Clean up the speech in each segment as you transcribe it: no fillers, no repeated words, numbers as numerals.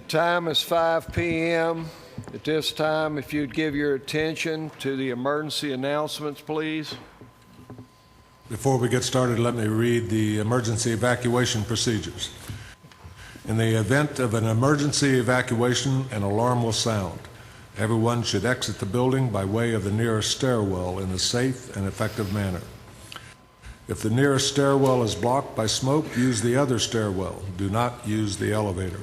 Time is 5 p.m. At this time, if you'd give your attention to the emergency announcements, please. Before we get started, let me read the emergency evacuation procedures. In the event of an emergency evacuation, an alarm will sound. Everyone should exit the building by way of the nearest stairwell in a safe and effective manner. If the nearest stairwell is blocked by smoke, use the other stairwell. Do not use the elevator.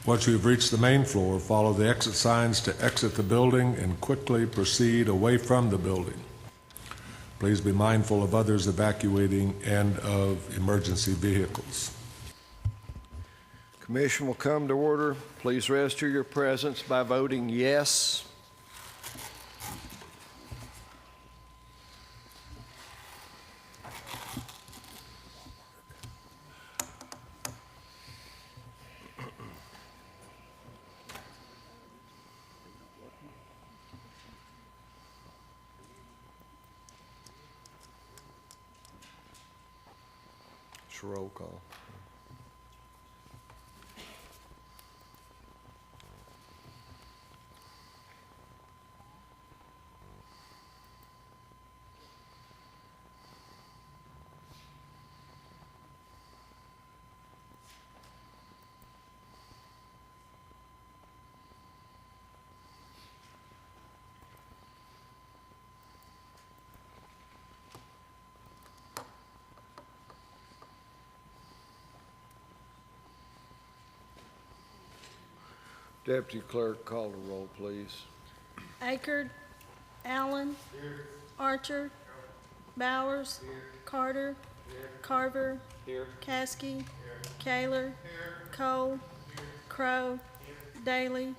Once you have reached the main floor, follow the exit signs to exit the building and quickly proceed away from the building. Please be mindful of others evacuating and of emergency vehicles. Commission will come to order. Please register your presence by voting yes. It's a roll call. Deputy Clerk, call the roll, please. Akerd, Allen, here. Archer, here. Bowers, here. Carter, here. Carver, here. Caskey, here. Kaler, here. Cole, here. Crow, here. Daly,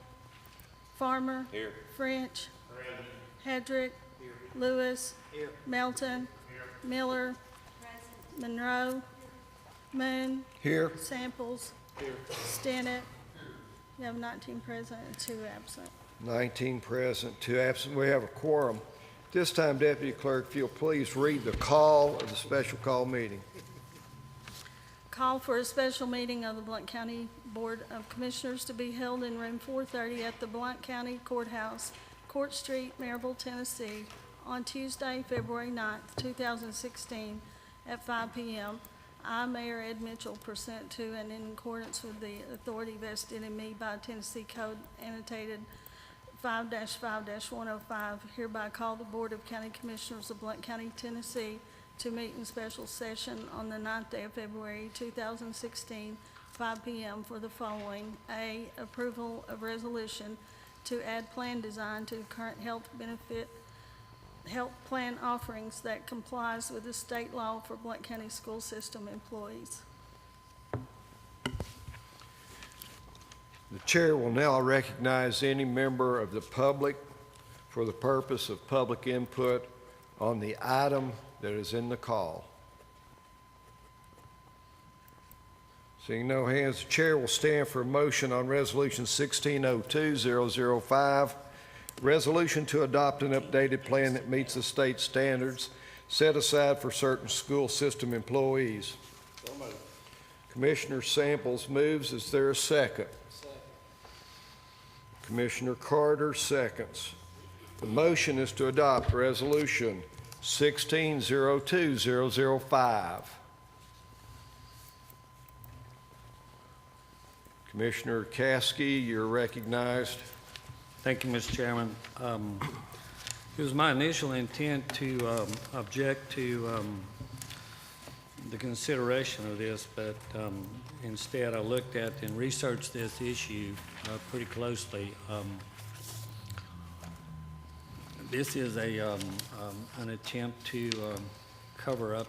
Farmer, here. French, Hedrick, here. Lewis, here. Melton, here. Miller, present. Monroe, Moon, here. Samples, here. Stinnett. You have 19 present and 2 absent. 19 present, 2 absent. We have a quorum. This time, Deputy Clerk, if you'll please read the call of the special call meeting. Call for a special meeting of the Blount County Board of Commissioners to be held in room 430 at the Blount County Courthouse, Court Street, Maryville, Tennessee, on Tuesday, February 9th, 2016 at 5 p.m. I, Mayor Ed Mitchell, pursuant to and in accordance with the authority vested in me by Tennessee Code annotated 5-5-105, hereby call the Board of County Commissioners of Blount County, Tennessee, to meet in special session on the 9th day of February 2016, 5 p.m. for the following. A, approval of resolution to add plan design to the current health plan offerings that complies with the state law for Blount County school system employees. The chair will now recognize any member of the public for the purpose of public input on the item that is in the call. Seeing no hands, the chair will stand for a motion on Resolution 1602-005. Resolution to adopt an updated plan that meets the state standards set aside for certain school system employees. Commissioner Samples moves. Is there a second? Second. Commissioner Carter seconds. The motion is to adopt Resolution 1602-005. Commissioner Caskey, you're recognized. Thank you, Mr. Chairman. It was my initial intent to object to the consideration of this, but instead I looked at and researched this issue pretty closely. This is an attempt to cover up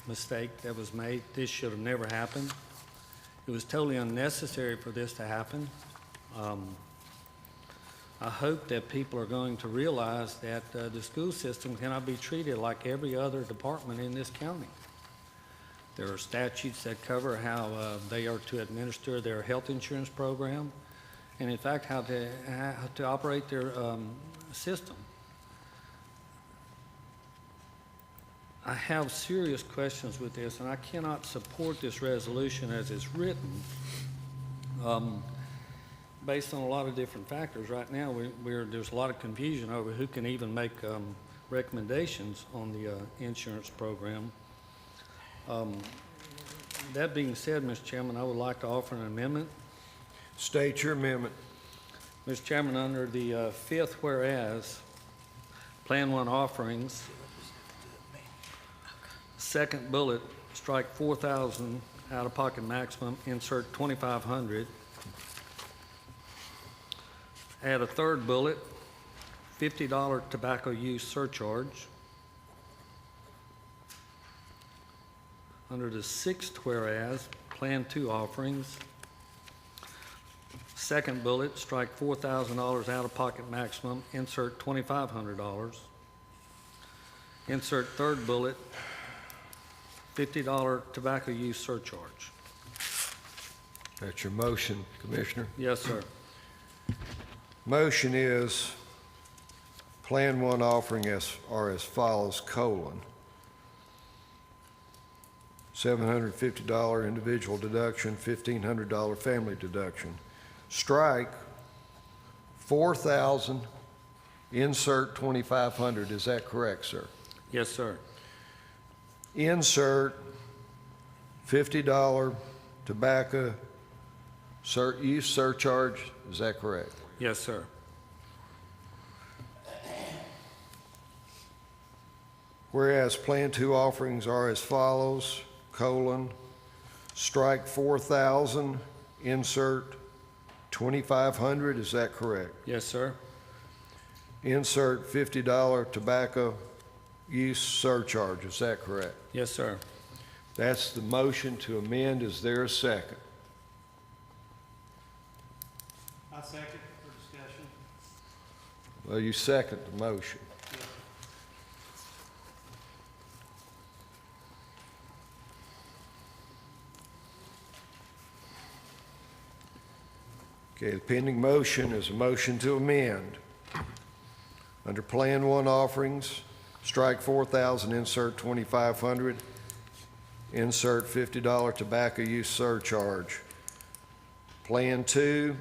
mistake that was made. This should have never happened. It was totally unnecessary for this to happen. I hope that people are going to realize that the school system cannot be treated like every other department in this county. There are statutes that cover how they are to administer their health insurance program, and in fact how to operate their system. I have serious questions with this, and I cannot support this resolution as it's written Based on a lot of different factors, right now, there's a lot of confusion over who can even make recommendations on the insurance program. That being said, Mr. Chairman, I would like to offer an amendment. State your amendment. Mr. Chairman, under the fifth whereas, Plan 1 offerings, second bullet, strike 4,000 out-of-pocket maximum, insert 2,500. Add a third bullet, $50 tobacco use surcharge. Under the sixth whereas, Plan 2 offerings, second bullet, strike $4,000 out-of-pocket maximum, insert $2,500. Insert third bullet, $50 tobacco use surcharge. That's your motion, Commissioner. Yes, sir. Motion is Plan 1 offering are as follows, $750 individual deduction, $1,500 family deduction. Strike 4,000, insert 2,500. Is that correct, sir? Yes, sir. Insert $50 tobacco use surcharge. Is that correct? Yes, sir. Whereas Plan 2 offerings are as follows, strike 4,000, insert 2,500, is that correct? Yes, sir. Insert $50 tobacco use surcharge, is that correct? Yes, sir. That's the motion to amend. Is there a second? I second for discussion. Well, you second the motion. Okay, the pending motion is a motion to amend. Under Plan 1 offerings, strike 4,000, insert 2,500, insert $50 tobacco use surcharge. Plan 2,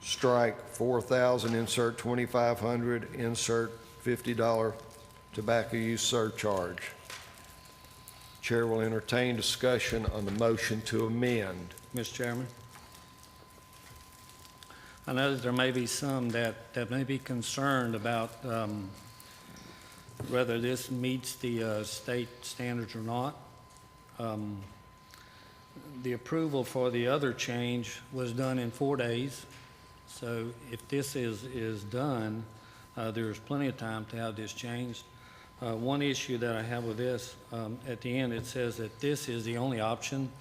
strike 4,000, insert 2,500, insert $50 tobacco use surcharge. Chair will entertain discussion on the motion to amend. Mr. Chairman. I know that there may be some that may be concerned about whether this meets the state standards or not. The approval for the other change was done in 4 days. So if this is done, there's plenty of time to have this changed. One issue that I have with this, at the end, it says that this is the only option.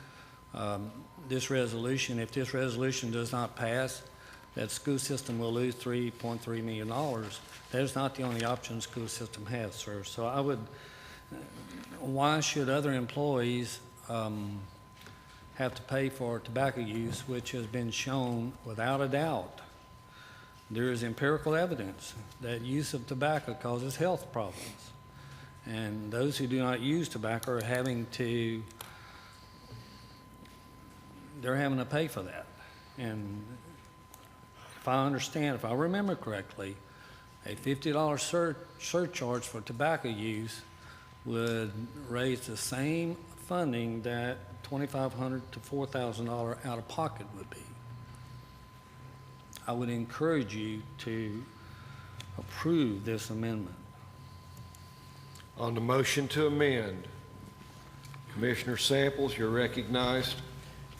This resolution, if this resolution does not pass, that school system will lose $3.3 million. That is not the only option the school system has, sir. So I would, why should other employees have to pay for tobacco use, which has been shown without a doubt? There is empirical evidence that use of tobacco causes health problems. And those who do not use tobacco are having to pay for that. And if I understand, if I remember correctly, a $50 surcharge for tobacco use would raise the same funding that $2,500 to $4,000 out of pocket would be. I would encourage you to approve this amendment. On the motion to amend, Commissioner Samples, you're recognized.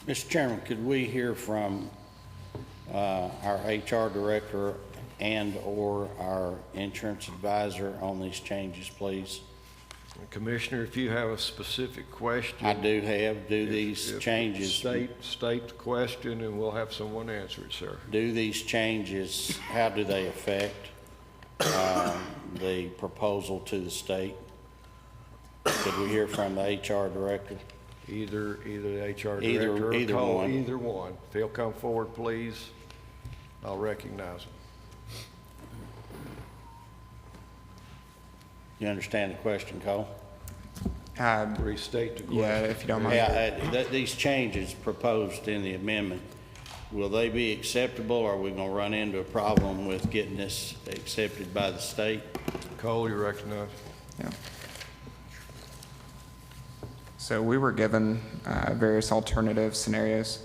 Mr. Chairman, could we hear from our HR director and/or our insurance advisor on these changes, please? Commissioner, if you have a specific question. I do have. Do these changes, State the question and we'll have someone answer it, sir. do these changes, how do they affect the proposal to the state? Could we hear from the HR director? Either the HR director or either Cole, one. either one. If he'll come forward, please, I'll recognize him. You understand the question, Cole? Restate the question. Yeah, if you don't mind. Yeah, these changes proposed in the amendment will they be acceptable, or are we gonna run into a problem with getting this accepted by the state? Cole, you recognize? Yeah. So we were given various alternative scenarios,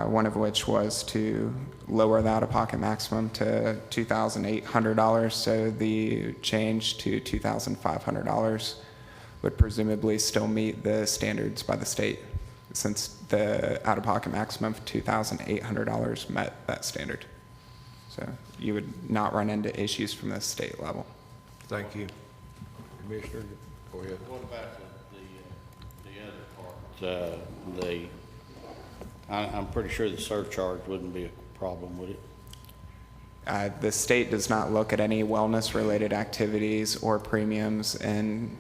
one of which was to lower the out-of-pocket maximum to $2,800, so the change to $2,500 would presumably still meet the standards by the state, since the out-of-pocket maximum of $2,800 met that standard. So you would not run into issues from the state level. Thank you. Commissioner, go ahead. What about the other part? I'm pretty sure the surcharge wouldn't be a problem, would it? The state does not look at any wellness-related activities or premiums in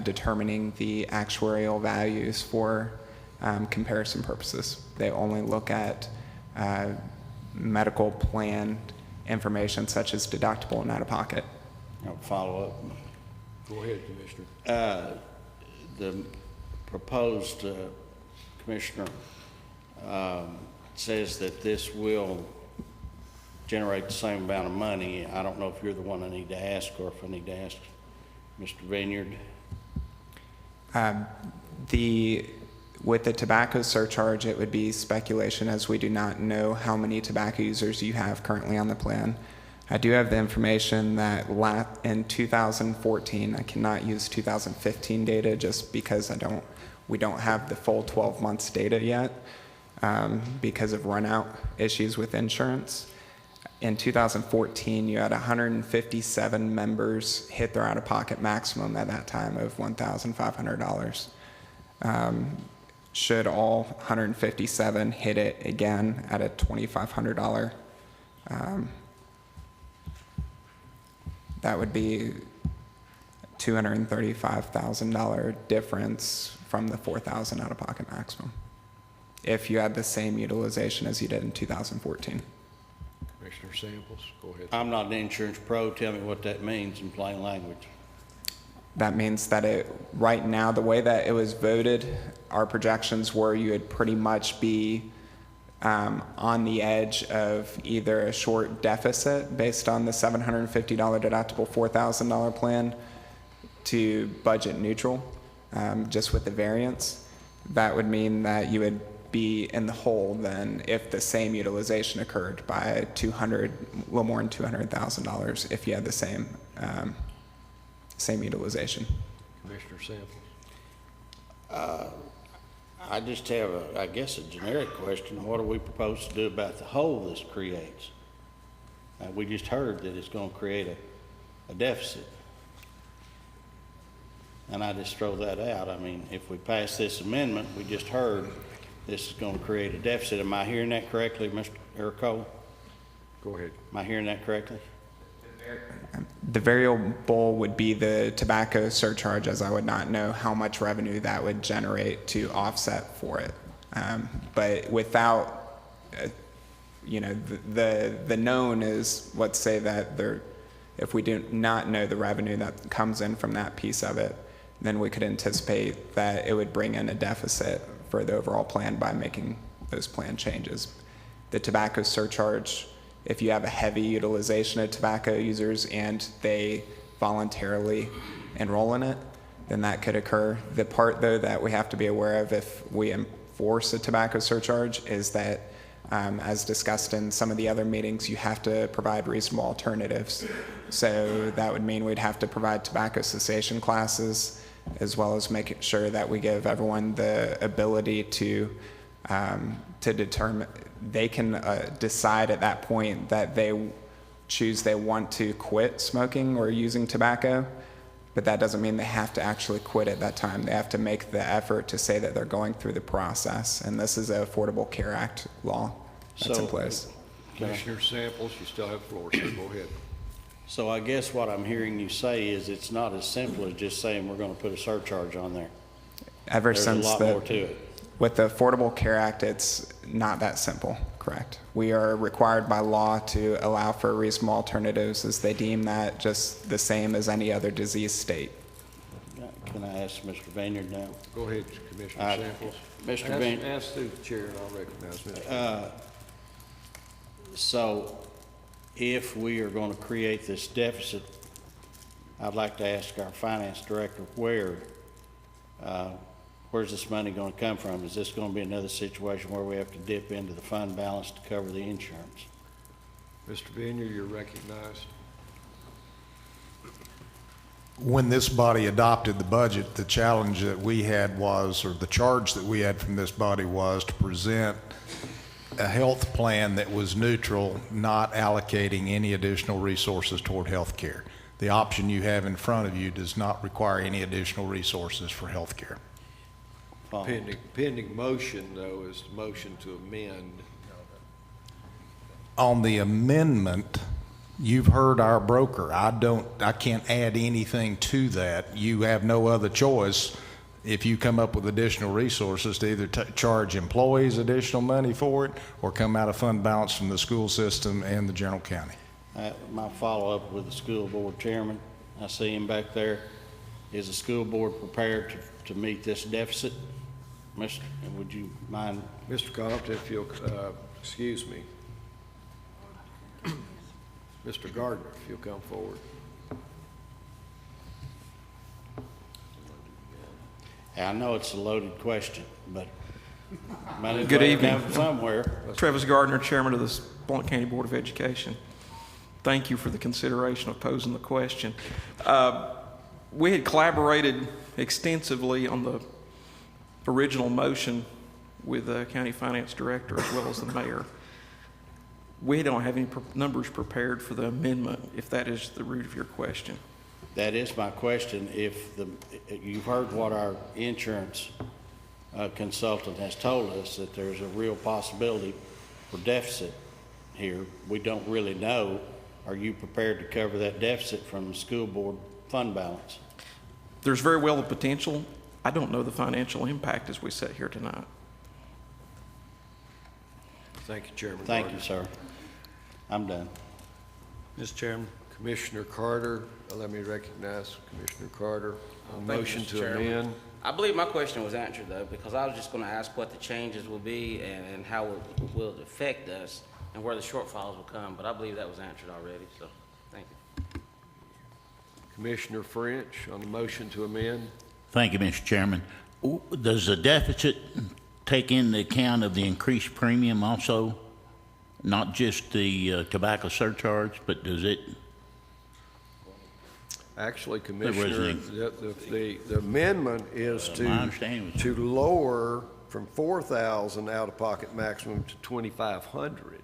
determining the actuarial values for comparison purposes. They only look at medical plan information such as deductible and out-of-pocket. I'll follow up. Go ahead, Commissioner. The proposed commissioner says that this will generate the same amount of money. I don't know if you're the one I need to ask, or if I need to ask Mr. Vineyard. With the tobacco surcharge, it would be speculation, as we do not know how many tobacco users you have currently on the plan. I do have the information that in 2014, I cannot use 2015 data just because we don't have the full 12 months data yet because of runout issues with insurance. In 2014, you had 157 members hit their out-of-pocket maximum at that time of $1,500. Should all 157 hit it again at a $2,500, that would be $235,000 difference from the $4,000 out-of-pocket maximum, if you had the same utilization as you did in 2014. Commissioner Samples, go ahead. I'm not an insurance pro. Tell me what that means in plain language. That means that right now, the way that it was voted, our projections were you would pretty much be on the edge of either a short deficit based on the $750 deductible $4,000 plan to budget neutral, just with the variance. That would mean that you would be in the hole then if the same utilization occurred by a little more than $200,000 if you had the same utilization. Commissioner Samples. I just have, I guess, a generic question. What are we proposed to do about the hole this creates? We just heard that it's going to create a deficit. And I just throw that out. I mean, if we pass this amendment, we just heard this is going to create a deficit. Am I hearing that correctly, Mr. Cole? Go ahead. Am I hearing that correctly? The variable would be the tobacco surcharge, as I would not know how much revenue that would generate to offset for it. But without, the known is, let's say that if we do not know the revenue that comes in from that piece of it, then we could anticipate that it would bring in a deficit for the overall plan by making those plan changes. The tobacco surcharge, if you have a heavy utilization of tobacco users and they voluntarily enroll in it, then that could occur. The part, though, that we have to be aware of if we enforce a tobacco surcharge is that, as discussed in some of the other meetings, you have to provide reasonable alternatives. So that would mean we'd have to provide tobacco cessation classes, as well as making sure that we give everyone the ability to determine, they can decide at that point that they want to quit smoking or using tobacco, but that doesn't mean they have to actually quit at that time. They have to make the effort to say that they're going through the process, and this is an Affordable Care Act law that's in place. Commissioner Samples, you still have the floor, so go ahead. So I guess what I'm hearing you say is it's not as simple as just saying we're going to put a surcharge on there. There's a lot more to it. With the Affordable Care Act, it's not that simple, correct? We are required by law to allow for reasonable alternatives as they deem that just the same as any other disease state. Can I ask Mr. Vineyard now? Go ahead, Commissioner Samples. Mr. Vineyard. Ask through the chair, and I'll recognize Mr. So if we are going to create this deficit, I'd like to ask our finance director where's this money going to come from? Is this going to be another situation where we have to dip into the fund balance to cover the insurance? Mr. Vineyard, you're recognized. When this body adopted the budget, the challenge that we had was, or the charge that we had from this body was to present a health plan that was neutral, not allocating any additional resources toward health care. The option you have in front of you does not require any additional resources for health care. Pending motion, though, is the motion to amend. On the amendment, you've heard our broker. I can't add anything to that. You have no other choice if you come up with additional resources to either charge employees additional money for it or come out of fund balance from the school system and the general county. My follow-up with the school board chairman, I see him back there. Is the school board prepared to meet this deficit? Would you mind? Mr. Compton, if you'll, excuse me. Mr. Gardner, if you'll come forward. I know it's a loaded question, but Good evening. Somewhere. Travis Gardner, Chairman of the Blount County Board of Education. Thank you for the consideration of posing the question. We had collaborated extensively on the original motion with the County Finance Director as well as the Mayor. We don't have any numbers prepared for the amendment, if that is the root of your question. That is my question. You've heard what our insurance consultant has told us, that there's a real possibility for deficit here. We don't really know. Are you prepared to cover that deficit from the school board fund balance? There's very well the potential. I don't know the financial impact as we sit here tonight. Thank you, Chairman. Thank Gardner. you, sir. I'm done. Mr. Chairman. Commissioner Carter, let me recognize Commissioner Carter. On Thank you, motion Mr. to Chairman. amend. I believe my question was answered, though, because I was just going to ask what the changes will be and how it will affect us and where the shortfalls will come, but I believe that was answered already, so thank you. Commissioner French on the motion to amend. Thank you, Mr. Chairman. Does the deficit take into account of the increased premium also? Not just the tobacco surcharge, but does it? Actually, Commissioner, the amendment is My understanding was- to lower from 4,000 out-of-pocket maximum to 2,500.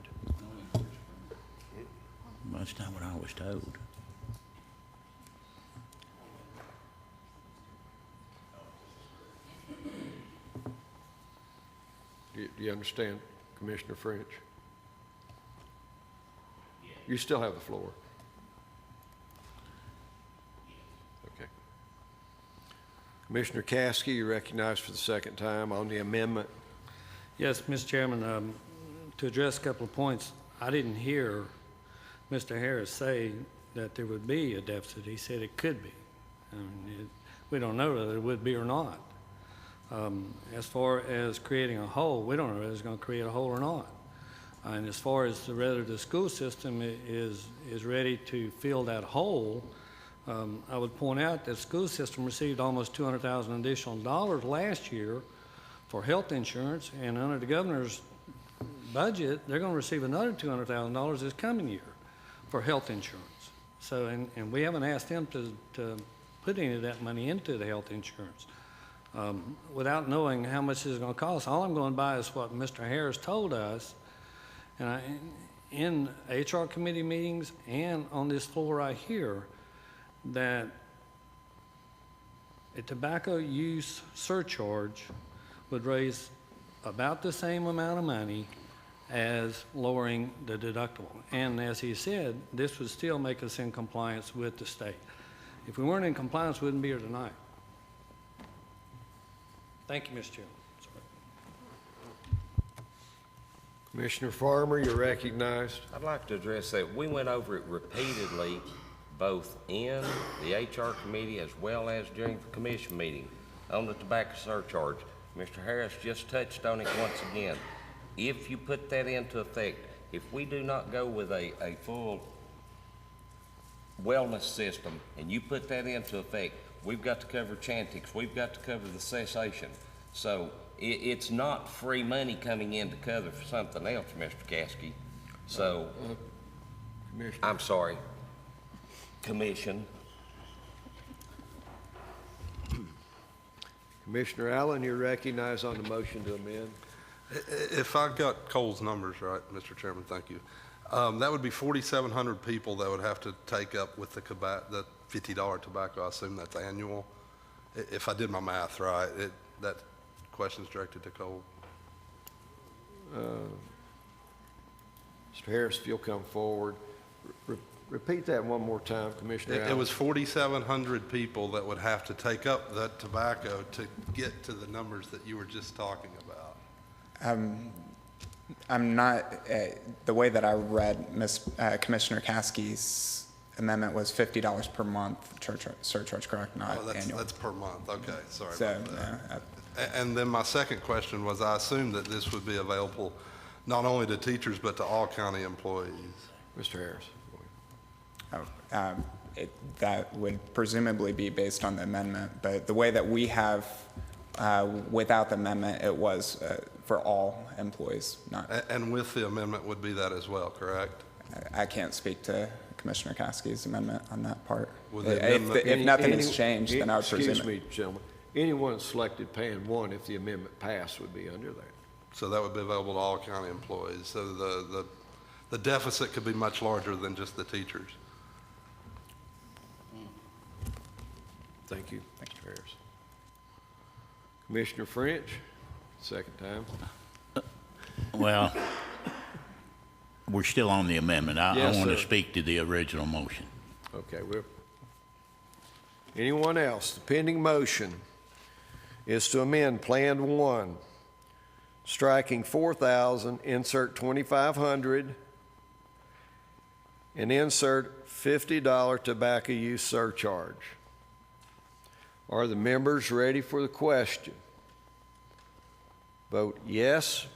That's not what I was told. Do you understand, Commissioner French? You still have the floor. Okay. Commissioner Caskey, you recognized for the second time on the amendment. Yes, Mr. Chairman, to address a couple of points, I didn't hear Mr. Harris say that there would be a deficit. He said it could be. We don't know whether it would be or not. As far as creating a hole, we don't know whether it's going to create a hole or not. And as far as whether the school system is ready to fill that hole, I would point out that the school system received almost $200,000 additional dollars last year for health insurance, and under the governor's budget, they're going to receive another $200,000 this coming year for health insurance. So, and we haven't asked them to put any of that money into the health insurance. Without knowing how much this is going to cost, all I'm going by is what Mr. Harris told us. And in HR committee meetings and on this floor right here, that a tobacco use surcharge would raise about the same amount of money as lowering the deductible. And as he said, this would still make us in compliance with the state. If we weren't in compliance, we wouldn't be here tonight. Thank you, Mr. Chairman. Commissioner Farmer, you're recognized. I'd like to address that. We went over it repeatedly, both in the HR committee as well as during the commission meeting on the tobacco surcharge. Mr. Harris just touched on it once again. If you put that into effect, if we do not go with a full wellness system, and you put that into effect, we've got to cover Chantix, we've got to cover the cessation. So it's not free money coming in to cover for something else, Mr. Caskey. So, Commissioner. I'm sorry, Commission. Commissioner Allen, you're recognized on the motion to amend. If I got Cole's numbers right, Mr. Chairman, thank you. That would be 4,700 people that would have to take up with the $50 tobacco. I assume that's annual. If I did my math right, that question's directed to Cole. Mr. Harris, if you'll come forward. Repeat that one more time, Commissioner Allen. It was 4,700 people that would have to take up that tobacco to get to the numbers that you were just talking about. I'm not, the way that I read Commissioner Caskey's amendment was $50 per month surcharge, correct, not annual. That's per month, okay, sorry So, about that. And then my second question was, I assume that this would be available not only to teachers, but to all county employees. Mr. Harris. That would presumably be based on the amendment, but the way that we have, without the amendment, it was for all employees, not. And with the amendment would be that as well, correct? I can't speak to Commissioner Caskey's amendment on that part. Would the amendment- If nothing has changed, then I would presume it. Excuse me, gentlemen. Anyone selected paying one, if the amendment passed, would be under that. So that would be available to all county employees. So the deficit could be much larger than just the teachers. Thank you, Mr. Harris. Commissioner French, second time. Well, we're still on the amendment. I Yes, want to sir. speak to the original motion. Okay, anyone else? The pending motion is to amend Plan 1, striking 4,000, insert 2,500, and insert $50 tobacco use surcharge. Are the members ready for the question? Vote yes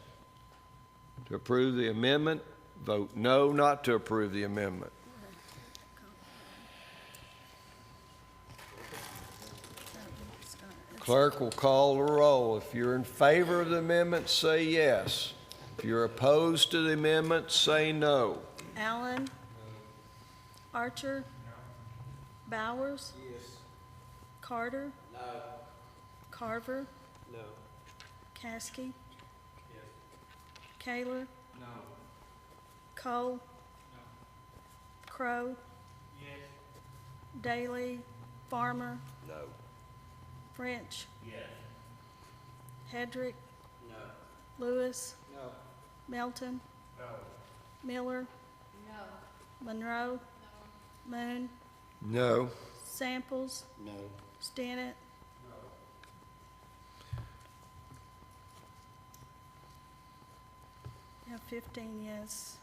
to approve the amendment. Vote no not to approve the amendment. Clerk will call the roll. If you're in favor of the amendment, say yes. If you're opposed to the amendment, say no. Allen? Archer? Bowers? Carter? No. Carver? No. Caskey? Kaler? No. Cole? Crow? Yes. Daly? Farmer? No. French? Yes. Hedrick? No. Lewis? No. Melton? No. Miller? No. Monroe? No. Moon? No. Samples? No. Stinnett? You have 15 yes.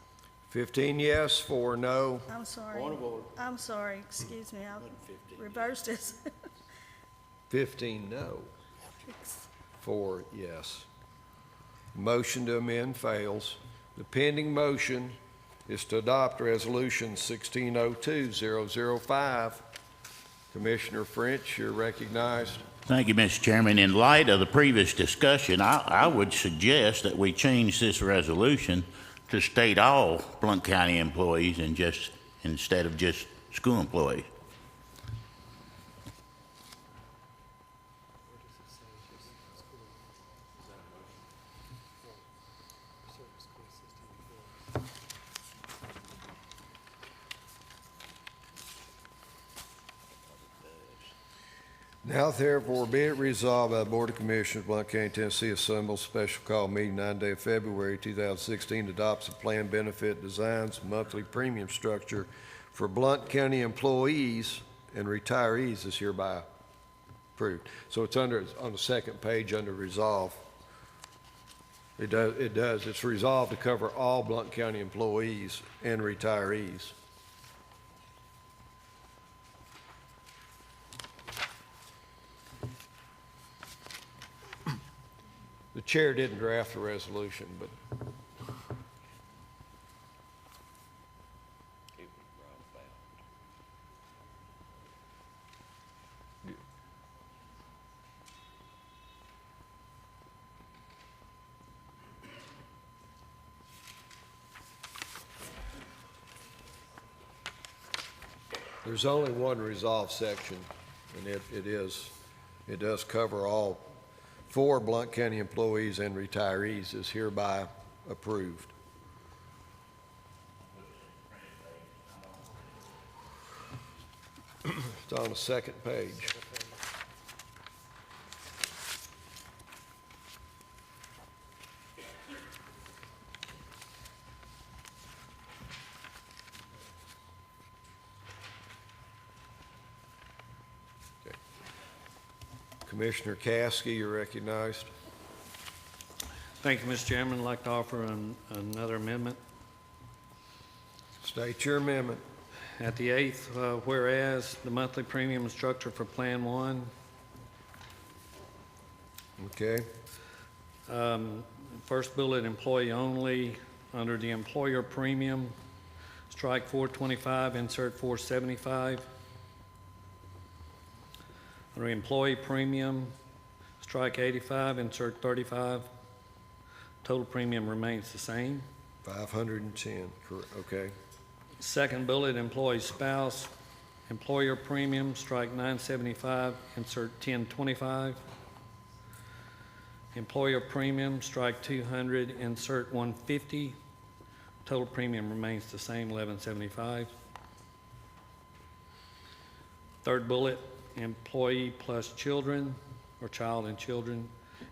15 yes, 4 no. I'm sorry. Point of order. I'm sorry, excuse me, I Wasn't 15. reversed it. 15 no. 4 yes. Motion to amend fails. The pending motion is to adopt Resolution 1602-005. Commissioner French, you're recognized. Thank you, Mr. Chairman. In light of the previous discussion, I would suggest that we change this resolution to state all Blount County employees and instead of just school employees. Now therefore be it resolved by the Board of Commissioners, Blount County, Tennessee, assembles special call meeting 9th day of February 2016, adopts a plan benefit designs monthly premium structure for Blount County employees and retirees is hereby approved. So it's on the second page under resolve. It does. It's resolved to cover all Blount County employees and retirees. The chair didn't draft the resolution, but There's only one resolve section, and it does cover all 4 Blount County employees and retirees is hereby approved. It's on the second page. Okay. Commissioner Caskey, you're recognized. Thank you, Mr. Chairman. I'd like to offer another amendment. State your amendment. At the 8th, whereas the monthly premium structure for Plan 1, Okay. first bullet, employee only, under the employer premium, strike 425, insert 475. Under employee premium, strike 85, insert 35. Total premium remains the same. 510, correct, okay. Second bullet, employee spouse, employer premium, strike 975, insert 1025. Employer premium, strike 200, insert 150. Total premium remains the same, 1175. Third bullet, employee plus children, or child and children.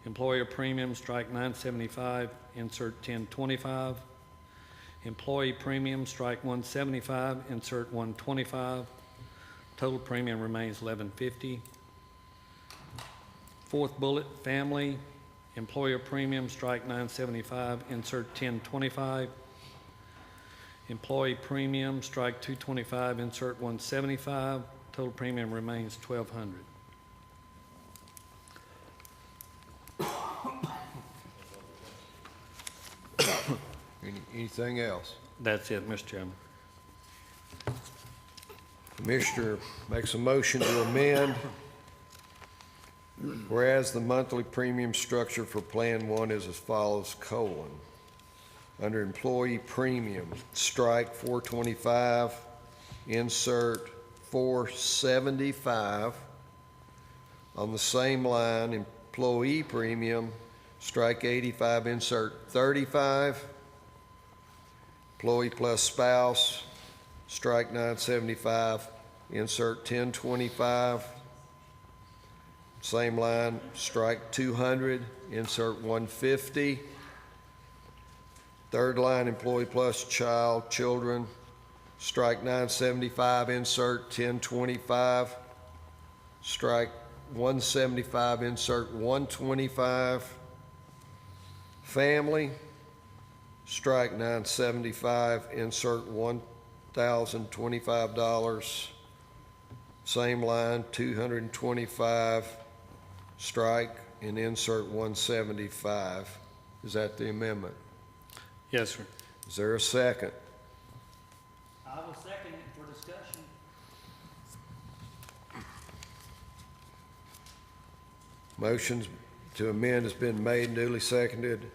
Employer premium, strike 975, insert 1025. Employee premium, strike 175, insert 125. Total premium remains 1150. Fourth bullet, family, employer premium, strike 975, insert 1025. Employee premium, strike 225, insert 175. Total premium remains 1200. Anything else? That's it, Mr. Chairman. Commissioner makes a motion to amend. Whereas the monthly premium structure for Plan 1 is as follows, : under employee premium, strike 425, insert 475. On the same line, employee premium, strike 85, insert 35. Employee plus spouse, strike 975, insert 1025. Same line, strike 200, insert 150. Third line, employee plus child, children, strike 975, insert 1025. Strike 175, insert 125. Family, strike 975, insert $1,025. Same line, 225, strike and insert 175. Is that the amendment? Yes, sir. Is there a second? I will second it for discussion. Motions to amend has been made and duly seconded.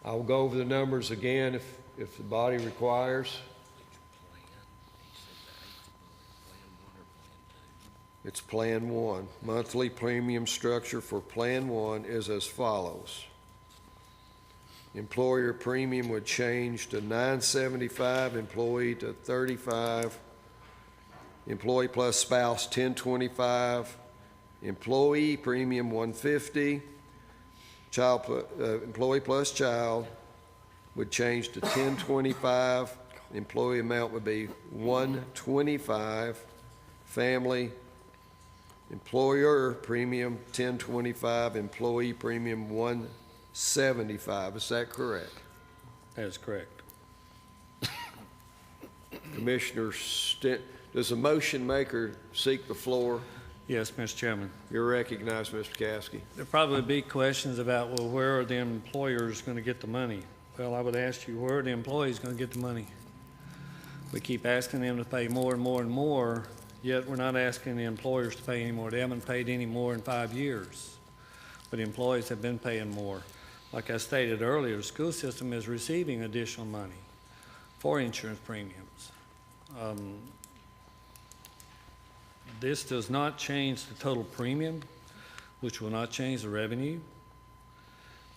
I will go over the numbers again if the body requires. It's Plan 1. Monthly premium structure for Plan 1 is as follows. Employer premium would change to $975, employee to $35, employee plus spouse $1025, employee premium $150, employee plus child would change to $1025, employee amount would be $125, family, employer premium $1025, employee premium $175. Is that correct? That is correct. Commissioner does the motion maker seek the floor? Yes, Mr. Chairman. You're recognized, Mr. Caskey. There'll probably be questions about, well, where are the employers going to get the money? Well, I would ask you, where are the employees going to get the money? We keep asking them to pay more and more and more, yet we're not asking the employers to pay any more. They haven't paid any more in 5 years, but employees have been paying more. Like I stated earlier, the school system is receiving additional money for insurance premiums. This does not change the total premium, which will not change the revenue,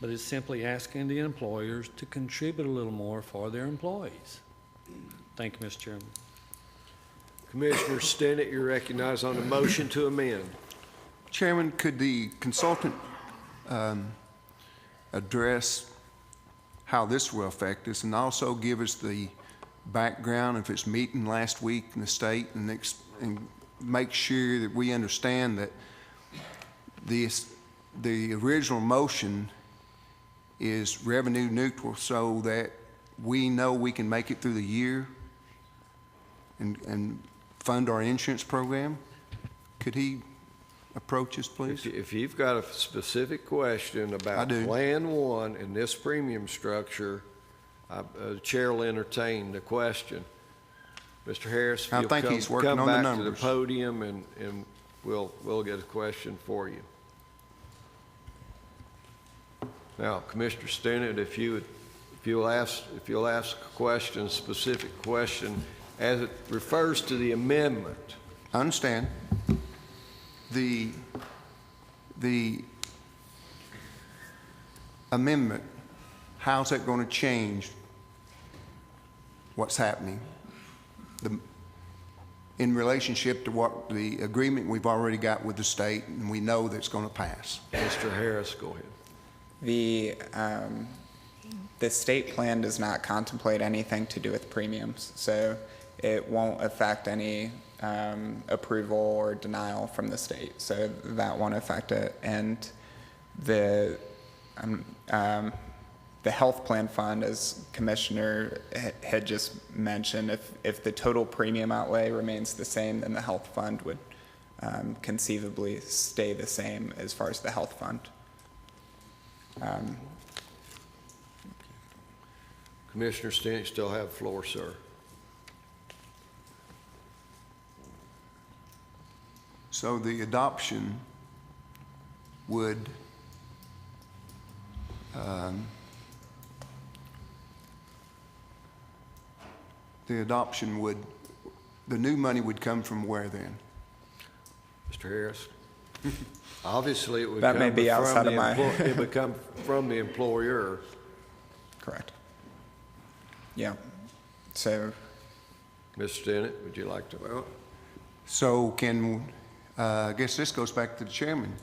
but it's simply asking the employers to contribute a little more for their employees. Thank you, Mr. Chairman. Commissioner Stinnett, you're recognized on the motion to amend. Chairman, could the consultant address how this will affect us and also give us the background if it's meeting last week in the state and make sure that we understand that the original motion is revenue neutral so that we know we can make it through the year and fund our insurance program? Could he approach us, please? If you've got a specific question about Plan 1 and this premium structure, the chair will entertain the question. Mr. Harris, if I you'll think he's working come on the back to the numbers. podium and we'll get a question for you. Now, Commissioner Stinnett, if you'll ask a question, a specific question, as it refers to the amendment. I understand. The amendment, how's that going to change what's happening in relationship to what the agreement we've already got with the state and we know that's going to pass? Mr. Harris, go ahead. The state plan does not contemplate anything to do with premiums, so it won't affect any approval or denial from the state, so that won't affect it. And the health plan fund, as Commissioner had just mentioned, if the total premium outlay remains the same, then the health fund would conceivably stay the same as far as the health fund. Commissioner Stinnett, you still have the floor, sir. So the adoption would the new money would come from where then? Mr. Harris? Obviously, it would That come may be from outside the of my- it would come from the employer. Correct. Yeah. So, Mr. Stinnett, would you like to? Well, So I guess this goes back to the chairman.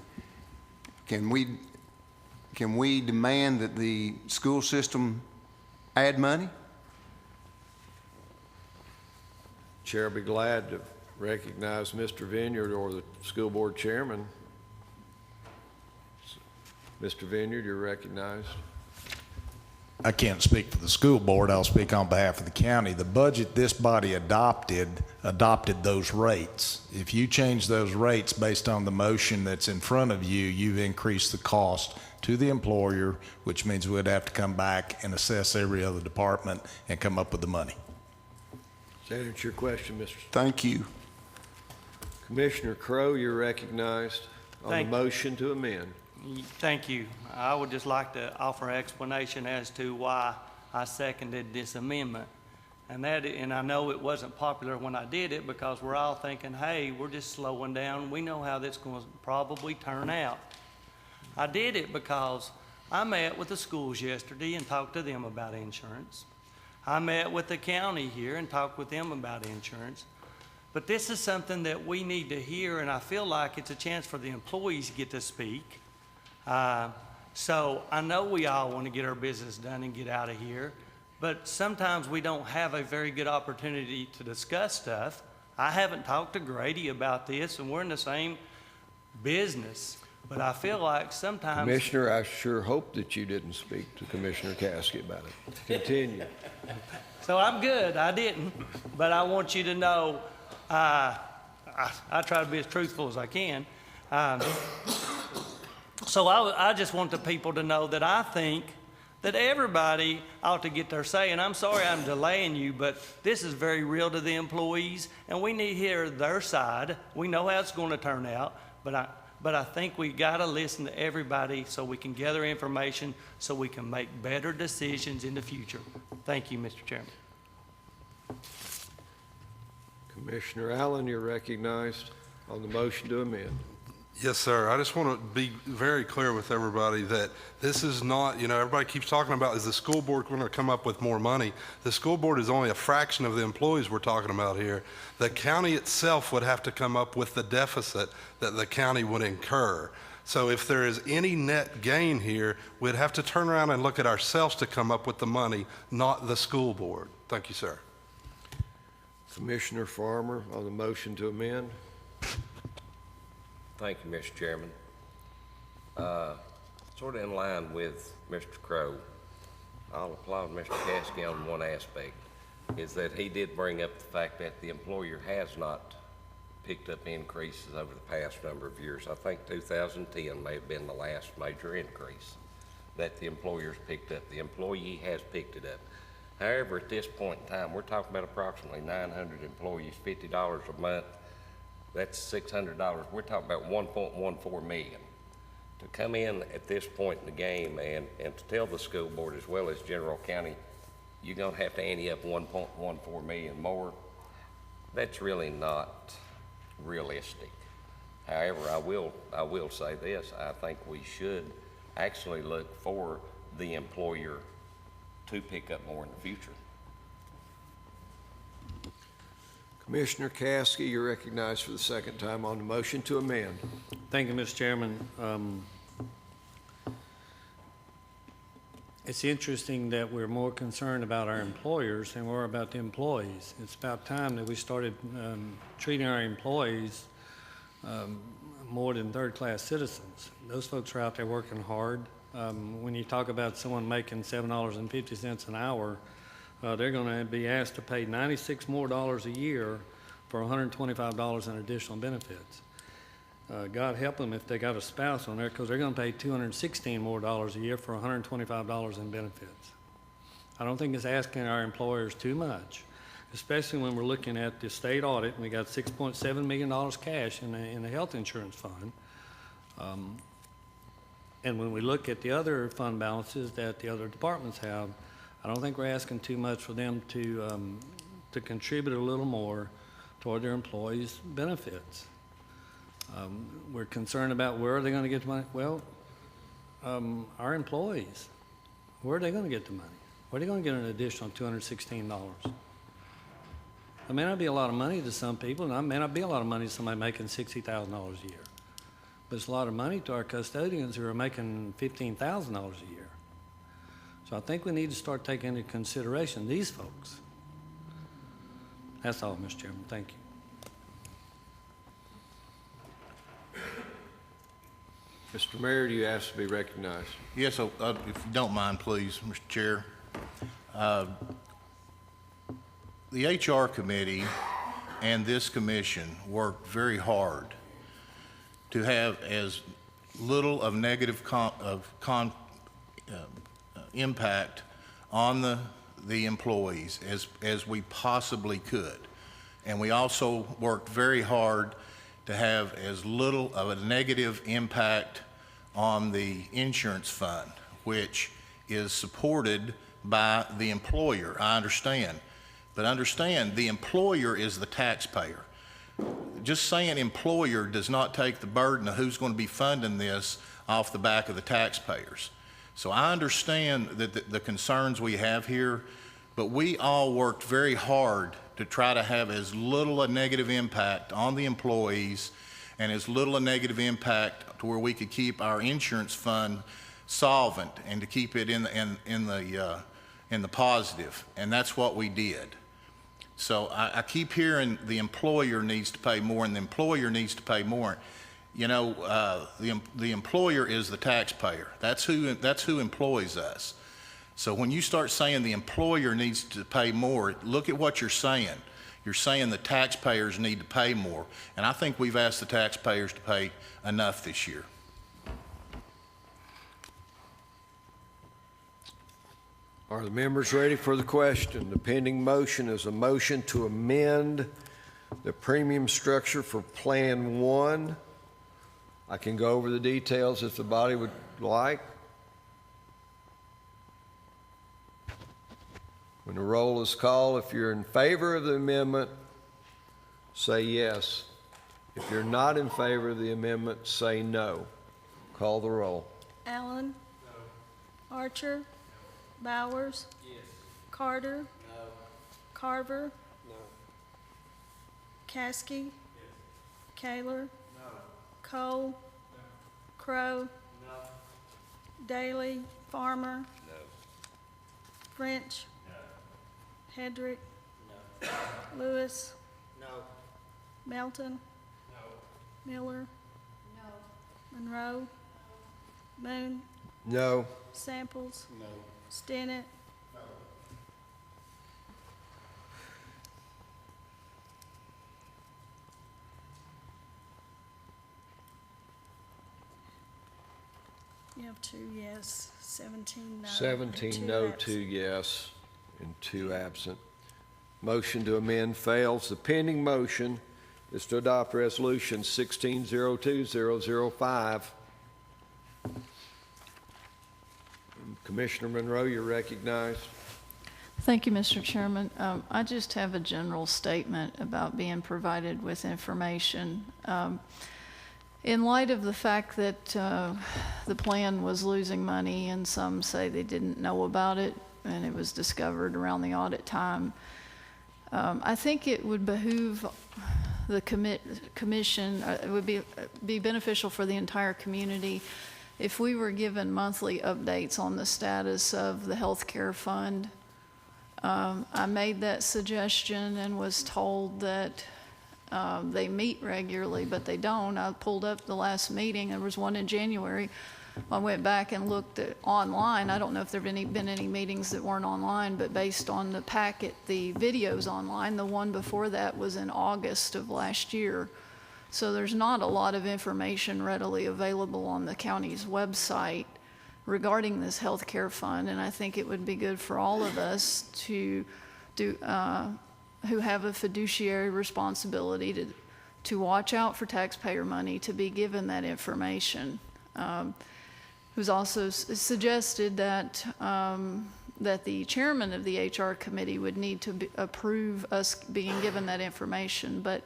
Can we demand that the school system add money? Chair will be glad to recognize Mr. Vineyard or the school board chairman. Mr. Vineyard, you're recognized. I can't speak for the school board. I'll speak on behalf of the county. The budget this body adopted those rates. If you change those rates based on the motion that's in front of you, you've increased the cost to the employer, which means we'd have to come back and assess every other department and come up with the money. Does that answer your question, Mr. Thank you. Commissioner Crowe, you're recognized on the Thank- motion to amend. Thank you. I would just like to offer an explanation as to why I seconded this amendment. And I know it wasn't popular when I did it because we're all thinking, hey, we're just slowing down. We know how this is going to probably turn out. I did it because I met with the schools yesterday and talked to them about insurance. I met with the county here and talked with them about insurance. But this is something that we need to hear, and I feel like it's a chance for the employees to get to speak. So I know we all want to get our business done and get out of here, but sometimes we don't have a very good opportunity to discuss stuff. I haven't talked to Grady about this, and we're in the same business, but I feel like sometimes... Commissioner, I sure hope that you didn't speak to Commissioner Caskey about it. Continue. So I'm good, I didn't, but I want you to know I try to be as truthful as I can. So I just want the people to know that I think that everybody ought to get their say. And I'm sorry I'm delaying you, but this is very real to the employees, and we need to hear their side. We know how it's going to turn out, but I think we got to listen to everybody so we can gather information so we can make better decisions in the future. Thank you, Mr. Chairman. Commissioner Allen, you're recognized. on the motion to amend. Yes, sir. I just want to be very clear with everybody that this is not, everybody keeps talking about, is the school board going to come up with more money? The school board is only a fraction of the employees we're talking about here. The county itself would have to come up with the deficit that the county would incur. So if there is any net gain here, we'd have to turn around and look at ourselves to come up with the money, not the school board. Thank you, sir. Commissioner Farmer on the motion to amend. Thank you, Mr. Chairman. Sort of in line with Mr. Crowe, I'll applaud Mr. Caskey on one aspect, is that he did bring up the fact that the employer has not picked up increases over the past number of years. I think 2010 may have been the last major increase that the employer's picked up. The employee has picked it up. However, at this point in time, we're talking about approximately 900 employees, $50 a month. That's $600. We're talking about 1.14 million. To come in at this point in the game and to tell the school board as well as General County, you're going to have to ante up 1.14 million more, that's really not realistic. However, I will say this, I think we should actually look for the employer to pick up more in the future. Commissioner Caskey, you're recognized for the second time on the motion to amend. Thank you, Mr. Chairman. It's interesting that we're more concerned about our employers than we're about the employees. It's about time that we started treating our employees more than third-class citizens. Those folks are out there working hard. When you talk about someone making $7.50 an hour, they're going to be asked to pay $96 more a year for $125 in additional benefits. God help them if they got a spouse on there, because they're going to pay $216 more a year for $125 in benefits. I don't think it's asking our employers too much, especially when we're looking at the state audit and we got $6.7 million cash in the health insurance fund. And when we look at the other fund balances that the other departments have, I don't think we're asking too much for them to contribute a little more toward their employees' benefits. We're concerned about where are they going to get the money. Well, our employees, where are they going to get the money? Where are they going to get an additional $216? It may not be a lot of money to some people, and it may not be a lot of money to somebody making $60,000 a year. But it's a lot of money to our custodians who are making $15,000 a year. So I think we need to start taking into consideration these folks. That's all, Mr. Chairman. Thank you. Mr. Mayor, do you ask to be recognized? Yes, if you don't mind, please, Mr. Chair. The HR committee and this commission worked very hard to have as little of negative impact on the employees as we possibly could. And we also worked very hard to have as little of a negative impact on the insurance fund, which is supported by the employer. I understand. But understand, the employer is the taxpayer. Just saying employer does not take the burden of who's going to be funding this off the back of the taxpayers. So I understand that the concerns we have here, but we all worked very hard to try to have as little a negative impact on the employees and as little a negative impact to where we could keep our insurance fund solvent and to keep it in the positive. And that's what we did. So I keep hearing the employer needs to pay more and the employer needs to pay more. You know, the employer is the taxpayer. That's who employs us. So when you start saying the employer needs to pay more, look at what you're saying. You're saying the taxpayers need to pay more. And I think we've asked the taxpayers to pay enough this year. Are the members ready for the question? The pending motion is a motion to amend the premium structure for Plan 1. I can go over the details if the body would like. When the roll is called, if you're in favor of the amendment, say yes. If you're not in favor of the amendment, say no. Call the roll. Allen. Archer. Bowers. Carter. Carver. Caskey. Kaler. Cole. Crow. Daly. Farmer. French. Hedrick. Lewis. Melton. Miller. Monroe. Moon. No. Samples. Stinnett. You have 2 yes, 17 no. and 17 2 no, absent. 2 yes, and 2 absent. Motion to amend fails. The pending motion is to adopt Resolution 1602-005. Commissioner Monroe, you're recognized. Thank you, Mr. Chairman. I just have a general statement about being provided with information. In light of the fact that the plan was losing money, and some say they didn't know about it, and it was discovered around the audit time, I think it would behoove the commission, it would be beneficial for the entire community if we were given monthly updates on the status of the health care fund. I made that suggestion and was told that they meet regularly, but they don't. I pulled up the last meeting. There was one in January. I went back and looked at online. I don't know if there have been any meetings that weren't online, but based on the packet, the videos online, the one before that was in August of last year. So there's not a lot of information readily available on the county's website regarding this health care fund, and I think it would be good for all of us to do, who have a fiduciary responsibility to watch out for taxpayer money, to be given that information. It was also suggested that that the chairman of the HR committee would need to approve us being given that information. But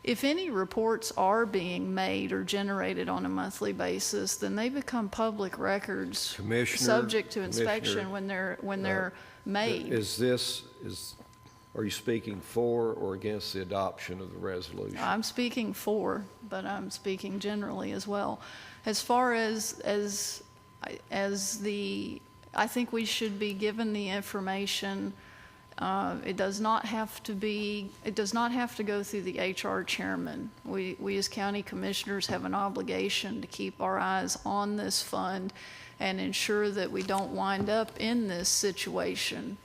if any reports are being made or generated on a monthly basis, then they become public records, subject to inspection when they're made. Are you speaking for or against the adoption of the resolution? I'm speaking for, but I'm speaking generally as well. As far as I think we should be given the information. It does not have to go through the HR chairman. We as county commissioners have an obligation to keep our eyes on this fund and ensure that we don't wind up in this situation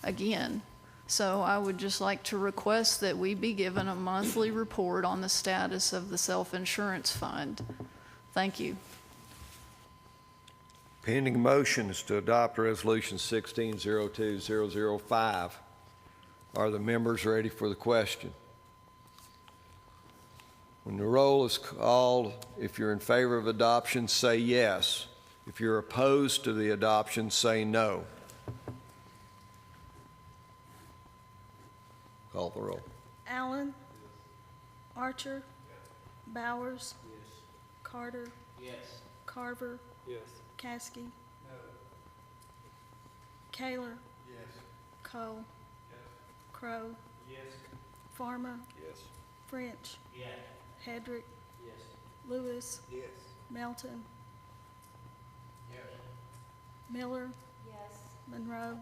again. So I would just like to request that we be given a monthly report on the status of the self-insurance fund. Thank you. Pending motion is to adopt Resolution 1602-005. Are the members ready for the question? When the roll is called, if you're in favor of adoption, say yes. If you're opposed to the adoption, say no. Call the roll. Allen. Archer. Bowers. Carter. Carver. Caskey. Kaler. Cole. Crow. Farmer. French. Hedrick. Lewis. Melton. Miller. Monroe.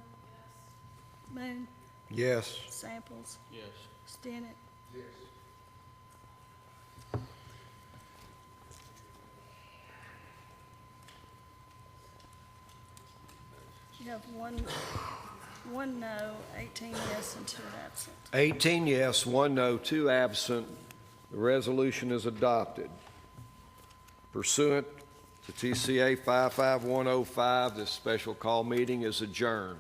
Moon. Yes. Samples. Stinnett. You have one no, 18 yes, and 2 absent. 18 yes, 1 no, 2 absent. The resolution is adopted. Pursuant to TCA 55105, this special call meeting is adjourned.